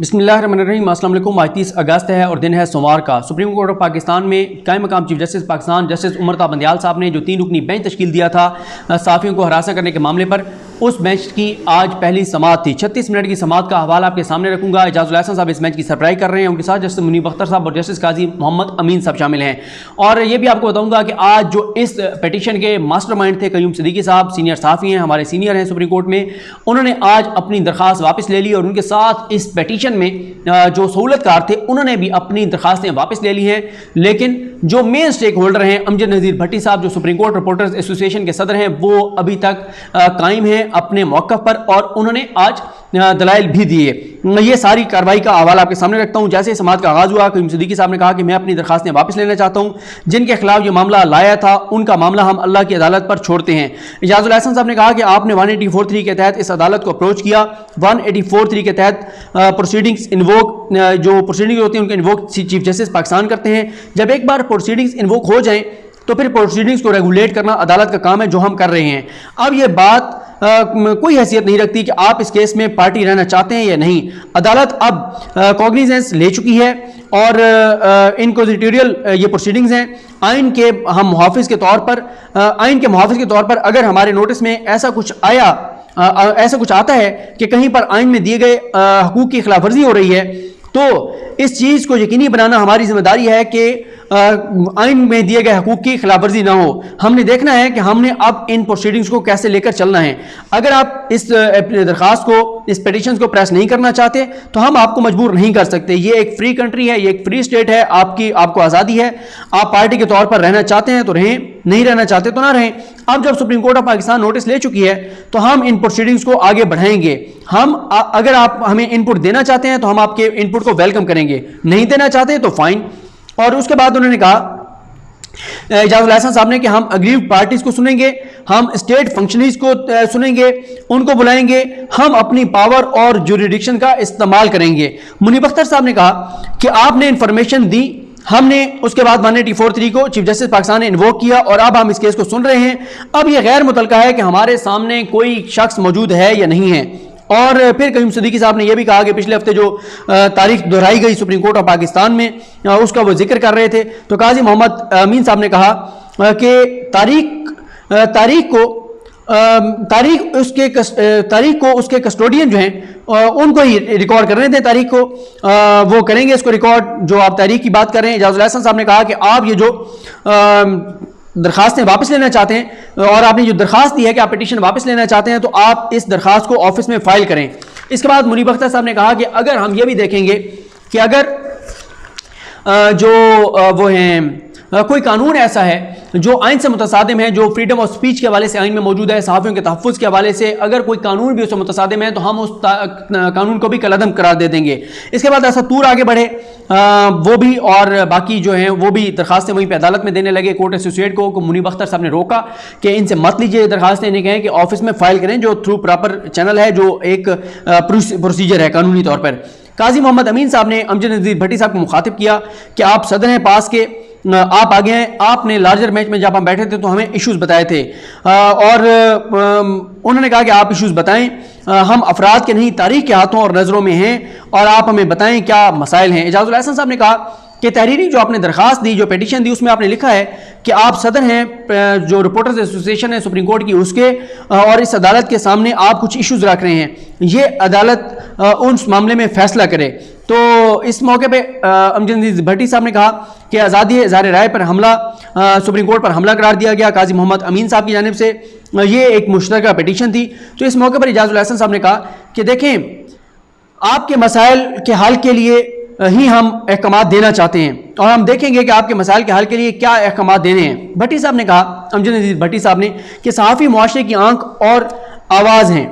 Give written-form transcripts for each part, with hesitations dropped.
بسم اللہ الرحمن الرحیم۔ السلام علیکم۔ آج 30 اگست ہے اور دن ہے سوموار کا۔ سپریم کورٹ آف پاکستان میں قائم مقام چیف جسٹس پاکستان جسٹس عمر تا بندیال صاحب نے جو 3 رکنی بینچ تشکیل دیا تھا صحافیوں کو ہراساں کرنے کے معاملے پر، اس بینچ کی آج پہلی سماعت تھی۔ 36 منٹ کی سماعت کا حوالہ آپ کے سامنے رکھوں گا۔ اعجاز الاحسن صاحب اس بینچ کی سربراہی کر رہے ہیں، ان کے ساتھ جسٹس منیب اختر صاحب اور جسٹس قاضی محمد امین صاحب شامل ہیں۔ اور یہ بھی آپ کو بتاؤں گا کہ آج جو اس پیٹیشن کے ماسٹر مائنڈ تھے قیوم صدیقی صاحب، سینئر صحافی ہیں، ہمارے سینئر ہیں سپریم کورٹ میں، انہوں نے آج اپنی درخواست واپس لے لی اور ان کے ساتھ اس پیٹیشن میں جو سہولت کار تھے انہوں نے بھی اپنی درخواستیں واپس لے لی ہیں۔ لیکن جو مین سٹیک ہولڈر ہیں امجد نذیر بھٹی صاحب جو سپریم کورٹ رپورٹرز ایسوسی ایشن کے صدر ہیں، وہ ابھی تک قائم ہیں اپنے موقف پر اور انہوں نے آج دلائل بھی دیے۔ یہ ساری کارروائی کا حوالہ آپ کے سامنے رکھتا ہوں۔ جیسے سماعت کا آغاز ہوا، قیوم صدیقی صاحب نے کہا کہ میں اپنی درخواستیں واپس لینا چاہتا ہوں، جن کے خلاف یہ معاملہ لایا تھا ان کا معاملہ ہم اللہ کی عدالت پر چھوڑتے ہیں۔ اعجاز الاحسن صاحب نے کہا کہ آپ نے 184(3) کے تحت اس عدالت کو اپروچ کیا۔ 184(3) کے تحت پروسیڈنگز انووک، جو پروسیڈنگز ہوتی ہیں ان کے انووک چیف جسٹس پاکستان کرتے ہیں۔ جب ایک بار پروسیڈنگز انووک ہو جائیں تو پھر پروسیڈنگز کو ریگولیٹ کرنا عدالت کا کام ہے، جو ہم کر رہے ہیں۔ اب یہ بات کوئی حیثیت نہیں رکھتی کہ آپ اس کیس میں پارٹی رہنا چاہتے ہیں یا نہیں۔ عدالت اب کوگنیزنس لے چکی ہے اور انکوزیٹوریل یہ پروسیڈنگز ہیں۔ آئین کے ہم محافظ کے طور پر اگر ہمارے نوٹس میں ایسا کچھ آتا ہے کہ کہیں پر آئین میں دیے گئے حقوق کی خلاف ورزی ہو رہی ہے تو اس چیز کو یقینی بنانا ہماری ذمہ داری ہے کہ آئین میں دیے گئے حقوق کی خلاف ورزی نہ ہو۔ ہم نے دیکھنا ہے کہ ہم نے اب ان پروسیڈنگز کو کیسے لے کر چلنا ہے۔ اگر آپ اس درخواست کو، اس پیٹیشنز کو پریس نہیں کرنا چاہتے تو ہم آپ کو مجبور نہیں کر سکتے۔ یہ ایک فری کنٹری ہے، یہ ایک فری اسٹیٹ ہے، آپ کو آزادی ہے۔ آپ پارٹی کے طور پر رہنا چاہتے ہیں تو رہیں، نہیں رہنا چاہتے تو نہ رہیں۔ اب جب Supreme Court of Pakistan notice لے چکی ہے تو ہم ان پروسیڈنگز کو آگے بڑھائیں گے۔ اگر آپ ہمیں ان پٹ دینا چاہتے ہیں تو ہم آپ کے ان پٹ کو ویلکم کریں گے، نہیں دینا چاہتے تو فائن۔ اور اس کے بعد انہوں نے کہا اعجاز الاحسن صاحب نے کہ ہم اگریوڈ پارٹیز کو سنیں گے، ہم اسٹیٹ فنکشنریز کو سنیں گے، ان کو بلائیں گے، ہم اپنی پاور اور جوریڈکشن کا استعمال کریں گے۔ منیب اختر صاحب نے کہا کہ آپ نے انفارمیشن دی، ہم نے اس کے بعد 184(3) کو چیف جسٹس پاکستان نے انووک کیا اور اب ہم اس کیس کو سن رہے ہیں۔ اب یہ غیر متعلقہ ہے کہ ہمارے سامنے کوئی شخص موجود ہے یا نہیں ہے۔ اور پھر قیوم صدیقی صاحب نے یہ بھی کہا کہ پچھلے ہفتے جو تاریخ دہرائی گئی سپریم کورٹ آف پاکستان میں اس کا وہ ذکر کر رہے تھے، تو قاضی محمد امین صاحب نے کہا کہ تاریخ کو اس کے کسٹوڈین جو ہیں ان کو ہی ریکارڈ کرنے دیں، تاریخ کو وہ کریں گے اس کو ریکارڈ جو آپ تاریخ کی بات کر رہے ہیں۔ اعجاز الاحسن صاحب نے کہا کہ آپ یہ جو درخواستیں واپس لینا چاہتے ہیں اور آپ نے جو درخواست دی ہے کہ آپ پیٹیشن واپس لینا چاہتے ہیں تو آپ اس درخواست کو آفس میں فائل کریں۔ اس کے بعد منیب اختر صاحب نے کہا کہ اگر ہم یہ بھی دیکھیں گے کہ اگر جو وہ ہیں کوئی قانون ایسا ہے جو آئین سے متصادم ہے، جو فریڈم آف سپیچ کے حوالے سے آئین میں موجود ہے، صحافیوں کے تحفظ کے حوالے سے اگر کوئی قانون بھی اس سے متصادم ہے تو ہم اس قانون کو بھی کالعدم قرار دے دیں گے۔ اس کے بعد ایسا طور آگے بڑھے وہ بھی اور باقی جو ہیں وہ بھی درخواستیں وہیں پہ عدالت میں دینے لگے۔ کورٹ ایسوسیٹ کو منیب اختر صاحب نے روکا کہ ان سے مت لیجیے درخواستیں، انہیں کہیں کہ آفس میں فائل کریں، جو تھرو پراپر چینل ہے، جو ایک پروسیجر ہے قانونی طور پر۔ قاضی محمد امین صاحب نے امجد نذیر بھٹی صاحب کو مخاطب کیا کہ آپ صدر ہیں پاس کے، آپ آگے ہیں، آپ نے لارجر میچ میں جب ہم بیٹھے تھے تو ہمیں ایشوز بتائے تھے اور انہوں نے کہا کہ آپ ایشوز بتائیں، ہم افراد کے نہیں تاریخ کے ہاتھوں اور نظروں میں ہیں اور آپ ہمیں بتائیں کیا مسائل ہیں۔ اعجاز الاحسن صاحب نے کہا کہ تحریری جو آپ نے درخواست دی، جو پیٹیشن دی، اس میں آپ نے لکھا ہے کہ آپ صدر ہیں جو رپورٹرز ایسوسی ایشن ہے سپریم کورٹ کی، اس کے اور اس عدالت کے سامنے آپ کچھ ایشوز رکھ رہے ہیں، یہ عدالت اس معاملے میں فیصلہ کرے۔ تو اس موقع پہ امجد نذیر بھٹی صاحب نے کہا کہ آزادی اظہار رائے پر حملہ، سپریم کورٹ پر حملہ قرار دیا گیا قاضی محمد امین صاحب کی جانب سے، یہ ایک مشترکہ پیٹیشن تھی۔ تو اس موقع پر اعجاز الاحسن صاحب نے کہا کہ دیکھیں آپ کے مسائل کے حل کے لیے ہی ہم احکامات دینا چاہتے ہیں اور ہم دیکھیں گے کہ آپ کے مسائل کے حل کے لیے کیا احکامات دینے ہیں۔ بھٹی صاحب نے کہا، امجد نذیر بھٹی صاحب نے، کہ صحافی معاشرے کی آنکھ اور آواز ہیں۔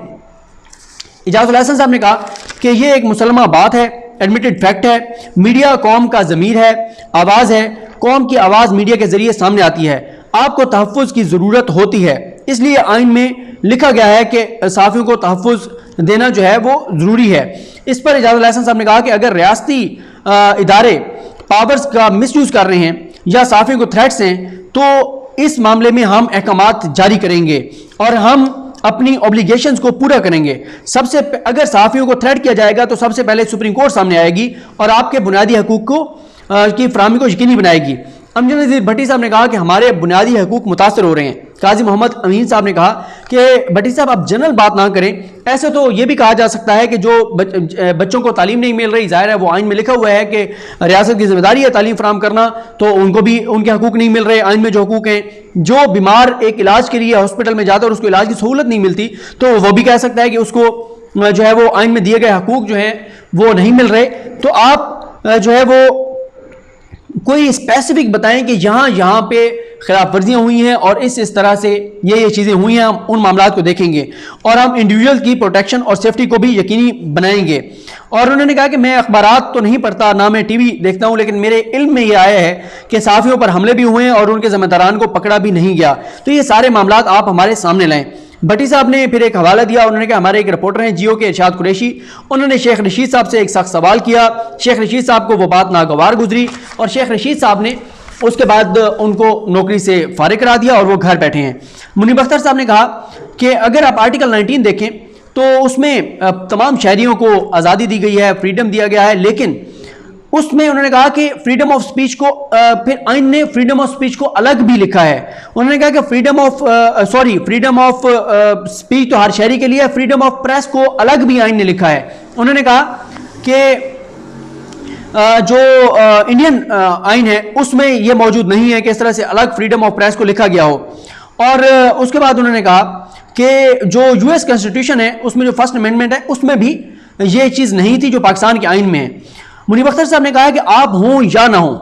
اعجاز الاحسن صاحب نے کہا کہ یہ ایک مسلمہ بات ہے، ایڈمیٹڈ فیکٹ ہے، میڈیا قوم کا ضمیر ہے، آواز ہے، قوم کی آواز میڈیا کے ذریعے سامنے آتی ہے، آپ کو تحفظ کی ضرورت ہوتی ہے، اس لیے آئین میں لکھا گیا ہے کہ صحافیوں کو تحفظ دینا جو ہے وہ ضروری ہے۔ اس پر اعجاز الاحسن صاحب نے کہا کہ اگر ریاستی ادارے پاورز کا مس یوز کر رہے ہیں یا صحافیوں کو تھریٹس ہیں تو اس معاملے میں ہم احکامات جاری کریں گے اور ہم اپنی اوبلیگیشنز کو پورا کریں گے. اگر صحافیوں کو تھریٹ کیا جائے گا تو سب سے پہلے سپریم کورٹ سامنے آئے گی اور آپ کے بنیادی حقوق کی فراہمی کو یقینی بنائے گی. امجد نذیر بھٹی صاحب نے کہا کہ ہمارے بنیادی حقوق متاثر ہو رہے ہیں. قاضی محمد امین صاحب نے کہا کہ بھٹی صاحب آپ جنرل بات نہ کریں, ایسے تو یہ بھی کہا جا سکتا ہے کہ جو بچوں کو تعلیم نہیں مل رہی, ظاہر ہے وہ آئین میں لکھا ہوا ہے کہ ریاست کی ذمہ داری ہے تعلیم فراہم کرنا, تو ان کو بھی ان کے حقوق نہیں مل رہے. آئین میں جو حقوق ہیں, جو بیمار ایک علاج کے لیے ہاسپٹل میں جاتا ہے اور اس کو علاج کی سہولت نہیں ملتی, تو وہ بھی کہہ سکتا ہے کہ اس کو جو ہے وہ آئین میں دیے گئے حقوق جو ہیں وہ نہیں مل رہے. تو آپ جو ہے وہ کوئی اسپیسیفک بتائیں کہ یہاں پہ خلاف ورزیاں ہوئی ہیں اور اس طرح سے یہ چیزیں ہوئی ہیں. ہم ان معاملات کو دیکھیں گے اور ہم انڈیویجول کی پروٹیکشن اور سیفٹی کو بھی یقینی بنائیں گے. اور انہوں نے کہا کہ میں اخبارات تو نہیں پڑھتا, نہ میں ٹی وی دیکھتا ہوں, لیکن میرے علم میں یہ آیا ہے کہ صحافیوں پر حملے بھی ہوئے ہیں اور ان کے ذمہ داران کو پکڑا بھی نہیں گیا. تو یہ سارے معاملات آپ ہمارے سامنے لائیں. بھٹی صاحب نے پھر ایک حوالہ دیا. انہوں نے کہا ہمارے ایک رپورٹر ہیں جیو کے ارشاد قریشی, انہوں نے شیخ رشید صاحب سے ایک سخت سوال کیا. شیخ رشید صاحب کو وہ بات ناگوار گزری اور شیخ رشید صاحب نے اس کے بعد ان کو نوکری سے فارغ کرا دیا اور وہ گھر بیٹھے ہیں. منیب اختر صاحب نے کہا کہ اگر آپ آرٹیکل 19 دیکھیں تو اس میں تمام شہریوں کو آزادی دی گئی ہے, فریڈم دیا گیا ہے, لیکن اس میں انہوں نے کہا کہ فریڈم آف سپیچ کو پھر آئین نے فریڈم آف سپیچ کو الگ بھی لکھا ہے. انہوں نے کہا کہ فریڈم آف سپیچ تو ہر شہری کے لیے, فریڈم آف پریس کو الگ بھی آئین نے لکھا ہے. انہوں نے کہا کہ جو انڈین آئین ہے اس میں یہ موجود نہیں ہے کہ اس طرح سے الگ فریڈم آف پریس کو لکھا گیا ہو. اور اس کے بعد انہوں نے کہا کہ جو یو ایس کنسٹیٹیوشن ہے اس میں جو فرسٹ امینڈمنٹ ہے اس میں بھی یہ چیز نہیں تھی جو پاکستان کے آئین میں ہے. منیب اختر صاحب نے کہا کہ آپ ہوں یا نہ ہوں,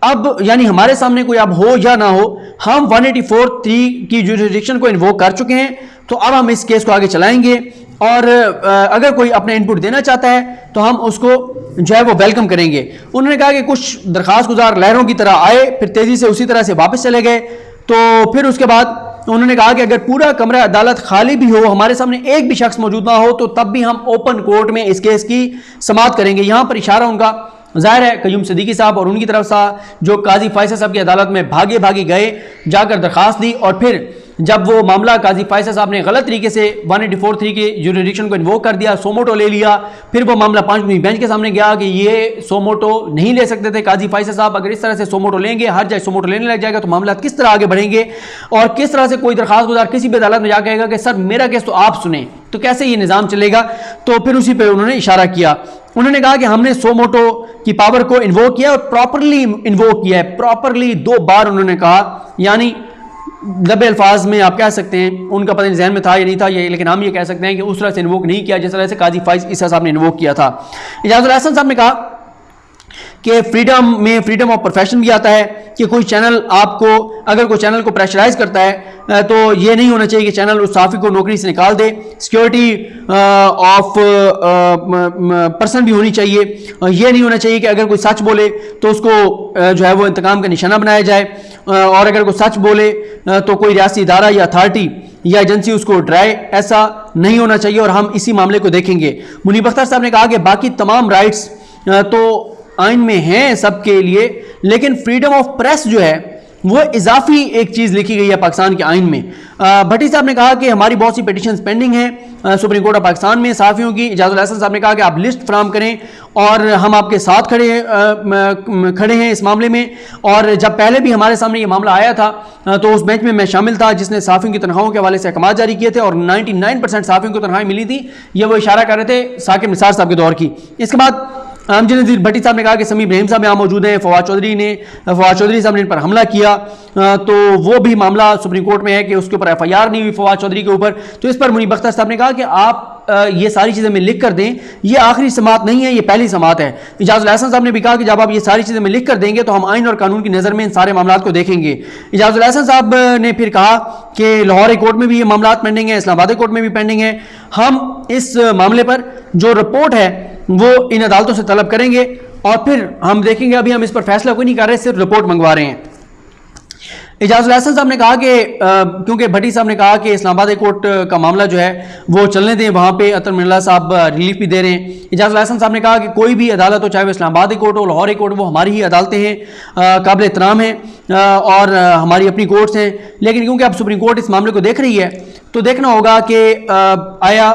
اب یعنی ہمارے سامنے کوئی اب ہو یا نہ ہو, ہم 184(3) کی جوریسڈکشن کو انووک کر چکے ہیں, تو اب ہم اس کیس کو آگے چلائیں گے. اور اگر کوئی اپنا انپٹ دینا چاہتا ہے تو ہم اس کو جو ہے وہ ویلکم کریں گے. انہوں نے کہا کہ کچھ درخواست گزار لہروں کی طرح آئے, پھر تیزی سے اسی طرح سے واپس چلے گئے. تو پھر اس کے بعد انہوں نے کہا کہ اگر پورا کمرہ عدالت خالی بھی ہو, ہمارے سامنے ایک بھی شخص موجود نہ ہو, تو تب بھی ہم اوپن کورٹ میں اس کیس کی سماعت کریں گے. یہاں پر اشارہ ان کا ظاہر ہے قیوم صدیقی صاحب اور ان کی طرف سے جو قاضی فیصل صاحب کی عدالت میں بھاگے گئے, جا کر درخواست دی, اور پھر جب وہ معاملہ قاضی فیصل صاحب نے غلط طریقے سے 184(3) کے جوریسڈکشن کو انووک کر دیا, سوموٹو لے لیا, پھر وہ معاملہ 5 رکنی بینچ کے سامنے گیا کہ یہ سوموٹو نہیں لے سکتے تھے قاضی فیصل صاحب. اگر اس طرح سے سوموٹو لیں گے, ہر جگہ سوموٹو لینے لگ جائے گا, تو معاملات کس طرح آگے بڑھیں گے, اور کس طرح سے کوئی درخواست گزار کسی بھی عدالت میں جا کہے گا کہ سر میرا کیس تو آپ سنیں, تو کیسے یہ نظام چلے گا. تو پھر اسی پہ انہوں نے اشارہ کیا. انہوں نے کہا کہ ہم نے سوموٹو کی پاور کو انووک کیا اور پراپرلی انووک کیا ہے, پراپرلی 2 بار انہوں نے کہا, یعنی لبے الفاظ میں آپ کہہ سکتے ہیں, ان کا پتہ نہیں ذہن میں تھا یا نہیں تھا, لیکن ہم یہ کہہ سکتے ہیں کہ اس طرح سے انووک نہیں کیا جس طرح سے قاضی فائز عیسیٰ صاحب نے انووک کیا تھا. اعجاز الحسن صاحب نے کہا کہ فریڈم آف پروفیشن بھی آتا ہے کہ کوئی چینل آپ کو, اگر کوئی چینل کو پریشرائز کرتا ہے تو یہ نہیں ہونا چاہیے کہ چینل اس صحافی کو نوکری سے نکال دے. سیکیورٹی آف پرسن بھی ہونی چاہیے. یہ نہیں ہونا چاہیے کہ اگر کوئی سچ بولے تو اس کو جو ہے وہ انتقام کا نشانہ بنایا جائے, اور اگر کوئی سچ بولے تو کوئی ریاستی ادارہ یا اتھارٹی یا ایجنسی اس کو ڈرائے, ایسا نہیں ہونا چاہیے. اور ہم اسی معاملے کو دیکھیں گے. منیب اختر صاحب نے کہا کہ باقی تمام رائٹس تو آئین میں ہیں سب کے لیے, لیکن فریڈم آف پریس جو ہے وہ اضافی ایک چیز لکھی گئی ہے پاکستان کے آئین میں. بھٹی صاحب نے کہا کہ ہماری بہت سی پیٹیشنز پینڈنگ ہیں سپریم کورٹ آف پاکستان میں صحافیوں کی. اعجاز الحسن صاحب نے کہا کہ آپ لسٹ فراہم کریں اور ہم آپ کے ساتھ کھڑے ہیں اس معاملے میں. اور جب پہلے بھی ہمارے سامنے یہ معاملہ آیا تھا تو اس بینچ میں میں شامل تھا جس نے صحافیوں کی تنخواہوں کے حوالے سے احکامات جاری کیے تھے, اور 99% صحافیوں کو تنخواہیں ملی تھی. یہ وہ اشارہ کر رہے تھے ثاقب نثار صاحب کے دور کی. اس کے بعد امجد نذیر بھٹی صاحب نے کہا کہ سمیع ابراہیم صاحب یہاں موجود ہیں, فواد چودھری صاحب نے ان پر حملہ کیا, تو وہ بھی معاملہ سپریم کورٹ میں ہے کہ اس کے اوپر FIR نہیں ہوئی فواد چودھری کے اوپر. تو اس پر منیب اختر صاحب نے کہا کہ آپ یہ ساری چیزیں میں لکھ کر دیں, یہ آخری سماعت نہیں ہے, یہ پہلی سماعت ہے. اعجاز الحسن صاحب نے بھی کہا کہ جب آپ یہ ساری چیزیں میں لکھ کر دیں گے تو ہم آئین اور قانون کی نظر میں ان سارے معاملات کو دیکھیں گے. اعجاز الحسن صاحب نے پھر کہا کہ لاہور ہائی کورٹ میں بھی یہ معاملات پینڈنگ ہیں, اسلام آباد کورٹ میں بھی پینڈنگ ہیں. ہم اس معاملے پر جو رپورٹ ہے وہ ان عدالتوں سے طلب کریں گے اور پھر ہم دیکھیں گے. ابھی ہم اس پر فیصلہ کوئی نہیں کر رہے, صرف رپورٹ منگوا رہے ہیں. اعجاز الحسن صاحب نے کہا کہ کیونکہ بھٹی صاحب نے کہا کہ اسلام آباد کورٹ کا معاملہ جو ہے وہ چلنے دیں, وہاں پہ عطر من اللہ صاحب ریلیف بھی دے رہے ہیں. اعجاز الحسن صاحب نے کہا کہ کوئی بھی عدالت ہو, چاہے وہ اسلام آباد کورٹ ہو, لاہور کورٹ, وہ ہماری ہی عدالتیں ہیں, قابل احترام ہیں اور ہماری اپنی کورٹس ہیں. لیکن کیونکہ اب سپریم کورٹ اس معاملے کو دیکھ رہی ہے تو دیکھنا ہوگا کہ آیا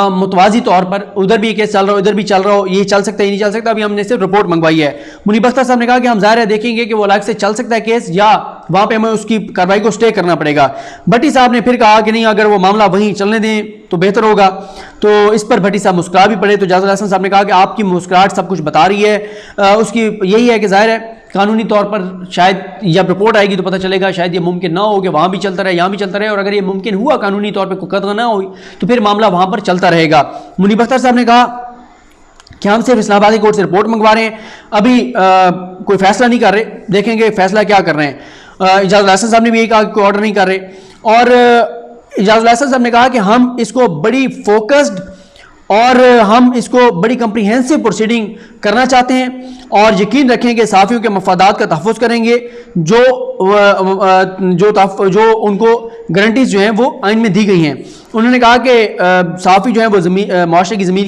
متوازی طور پر ادھر بھی کیس چل رہا ہو ادھر بھی چل رہا ہو, یہ چل سکتا ہے یہ نہیں چل سکتا. ابھی ہم نے صرف رپورٹ منگوائی ہے. منیب اختر صاحب نے کہا کہ ہم ظاہر ہے دیکھیں گے کہ وہ الگ سے چل سکتا ہے کیس یا وہاں پہ ہمیں اس کی کارروائی کو سٹے کرنا پڑے گا. بھٹی صاحب نے پھر کہا کہ نہیں, اگر وہ معاملہ وہیں چلنے دیں تو بہتر ہوگا. تو اس پر بھٹی صاحب مسکرا بھی پڑے. تو اجاز الحسن صاحب نے کہا کہ آپ کی مسکراہٹ سب کچھ بتا رہی ہے. اس کی یہی ہے کہ ظاہر ہے قانونی طور پر شاید جب رپورٹ آئے گی تو پتہ چلے گا شاید یہ ممکن نہ ہو کہ وہاں بھی چلتا رہے یہاں بھی چلتا رہے, اور اگر یہ ممکن ہوا قانونی طور پہ کوئی قطع نہ ہوئی تو پھر معاملہ وہاں پر چلتا رہے گا. منیب اختر صاحب نے کہا کہ ہم صرف اسلام آبادی کورٹ سے رپورٹ منگوا رہے ہیں, ابھی کوئی فیصلہ نہیں کر رہے, دیکھیں گے فیصلہ کیا کر رہے ہیں. اجاز الحسن صاحب نے بھی یہی کہا کہ کوئی آرڈر نہیں کر رہے, اور اجاز الحسن صاحب نے کہا کہ ہم اس کو بڑی فوکسڈ اور ہم اس کو بڑی کمپریہنسو پروسیڈنگ کرنا چاہتے ہیں, اور یقین رکھیں کہ صحافیوں کے مفادات کا تحفظ کریں گے جو ان کو گارنٹیز جو ہیں وہ آئین میں دی گئی ہیں. انہوں نے کہا کہ صحافی جو ہیں وہ معاشرے کی ضمیر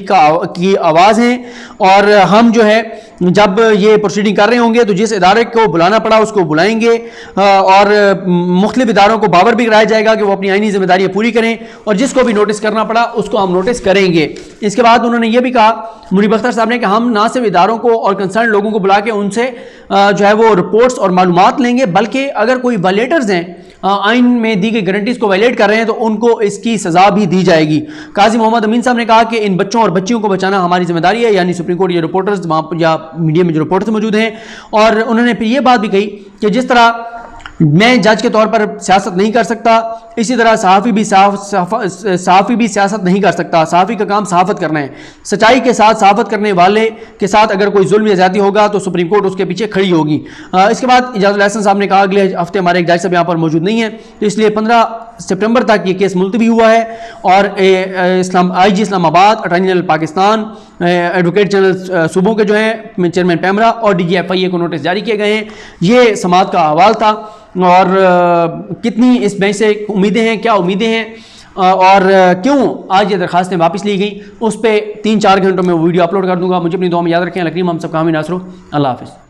کی آواز ہیں, اور ہم جو ہے جب یہ پروسیڈنگ کر رہے ہوں گے تو جس ادارے کو بلانا پڑا اس کو بلائیں گے, اور مختلف اداروں کو باور بھی کرایا جائے گا کہ وہ اپنی آئینی ذمہ داریاں پوری کریں, اور جس کو بھی نوٹس کرنا پڑا اس کو ہم نوٹس کریں گے. اس کے بعد انہوں نے یہ بھی کہا منیب اختر صاحب نے کہ ہم نہ صرف اداروں کو اور کنسرن لوگوں کو بلا کے ان سے جو ہے وہ رپورٹس اور معلومات لیں گے, بلکہ اگر کوئی وائلیٹرز ہیں آئین میں دی گئی گارنٹیز کو وائلیٹ کر رہے ہیں تو ان کو اس کی سزا بھی دی جائے گی. قاضی محمد امین صاحب نے کہا کہ ان بچوں اور بچیوں کو بچانا ہماری ذمہ داری ہے, یعنی سپریم کورٹ یا رپورٹرز وہاں یا میڈیا میں جو رپورٹرز موجود ہیں. اور انہوں نے پھر یہ بات بھی کہی کہ جس طرح میں جج کے طور پر سیاست نہیں کر سکتا, اسی طرح صحافی بھی سیاست نہیں کر سکتا. صحافی کا کام صحافت کرنا ہے. سچائی کے ساتھ صحافت کرنے والے کے ساتھ اگر کوئی ظلم یا زیادتی ہوگا تو سپریم کورٹ اس کے پیچھے کھڑی ہوگی. اس کے بعد اجاز الحسن صاحب نے کہا اگلے ہفتے ہمارے ایک جج صاحب یہاں پر موجود نہیں ہیں, تو اس لیے 15 سپٹمبر تک یہ کیس ملتوی ہوا ہے, اور آئی جی اسلام آباد, attorney general Pakistan, advocate general صوبوں کے جو ہیں چیئرمین پیمرا اور ڈی جی ایف آئی اے کو نوٹس جاری کیے گئے ہیں. یہ سماعت کا احوال تھا, اور کتنی اس بینچ سے امیدیں ہیں, کیا امیدیں ہیں, اور کیوں آج یہ درخواستیں واپس لی گئی, اس پہ 3-4 گھنٹوں میں وہ ویڈیو اپلوڈ کر دوں گا. مجھے اپنی دعا میں یاد رکھیں. الکریم ہم سب کا حامی ناصر. اللہ حافظ.